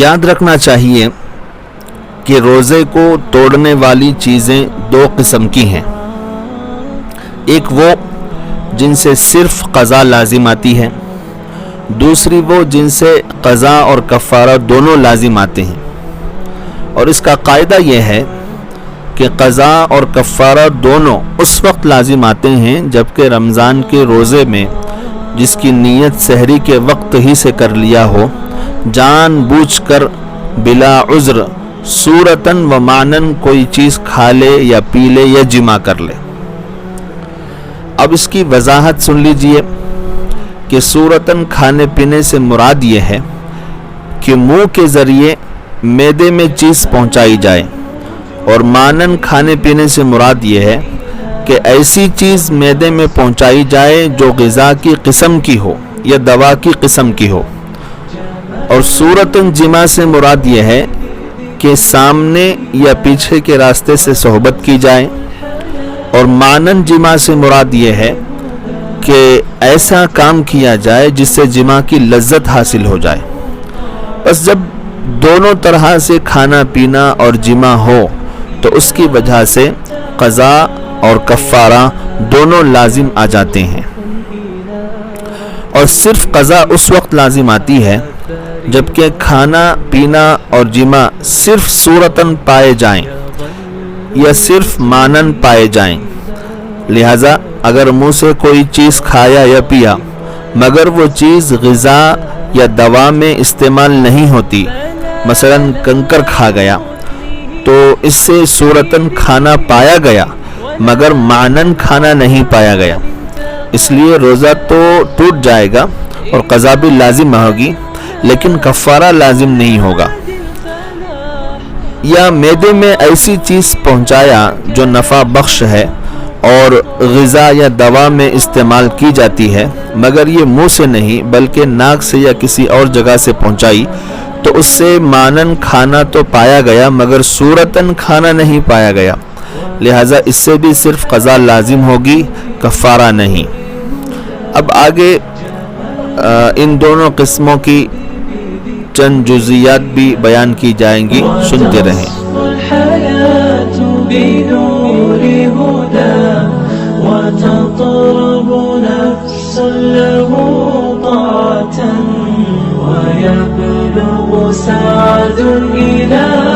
یاد رکھنا چاہیے کہ روزے کو توڑنے والی چیزیں دو قسم کی ہیں. ایک وہ جن سے صرف قضا لازم آتی ہے، دوسری وہ جن سے قضا اور کفارہ دونوں لازم آتے ہیں. اور اس کا قاعدہ یہ ہے کہ قضا اور کفارہ دونوں اس وقت لازم آتے ہیں جبکہ رمضان کے روزے میں جس کی نیت سحری کے وقت ہی سے کر لیا ہو، جان بوجھ کر بلا عذر صورتاً و معنن کوئی چیز کھا لے یا پی لے یا جمع کر لے. اب اس کی وضاحت سن لیجئے کہ صورتاً کھانے پینے سے مراد یہ ہے کہ منہ کے ذریعے معدے میں چیز پہنچائی جائے، اور معنن کھانے پینے سے مراد یہ ہے کہ ایسی چیز معدے میں پہنچائی جائے جو غذا کی قسم کی ہو یا دوا کی قسم کی ہو. اور صورتاً جماع سے مراد یہ ہے کہ سامنے یا پیچھے کے راستے سے صحبت کی جائے، اور معنن جماع سے مراد یہ ہے کہ ایسا کام کیا جائے جس سے جماع کی لذت حاصل ہو جائے. بس جب دونوں طرح سے کھانا پینا اور جماع ہو تو اس کی وجہ سے قضا اور کفارہ دونوں لازم آ جاتے ہیں. اور صرف قضا اس وقت لازم آتی ہے جبکہ کھانا پینا اور جماع صرف صورتاً پائے جائیں یا صرف معنن پائے جائیں. لہذا اگر منہ سے کوئی چیز کھایا یا پیا مگر وہ چیز غذا یا دوا میں استعمال نہیں ہوتی، مثلا کنکر کھا گیا، تو اس سے صورتاً کھانا پایا گیا مگر معنن کھانا نہیں پایا گیا. اس لیے روزہ تو ٹوٹ جائے گا اور قضا بھی لازم ہوگی لیکن کفارہ لازم نہیں ہوگا. یا معدے میں ایسی چیز پہنچایا جو نفع بخش ہے اور غذا یا دوا میں استعمال کی جاتی ہے مگر یہ منہ سے نہیں بلکہ ناک سے یا کسی اور جگہ سے پہنچائی، تو اس سے معنن کھانا تو پایا گیا مگر صورتاً کھانا نہیں پایا گیا. لہذا اس سے بھی صرف قضا لازم ہوگی، کفارہ نہیں. اب آگے ان دونوں قسموں کی چند جزئیات بھی بیان کی جائیں گی، سنتے رہیں. وتطرب نفس له طاعة ويبلغ سعد إلى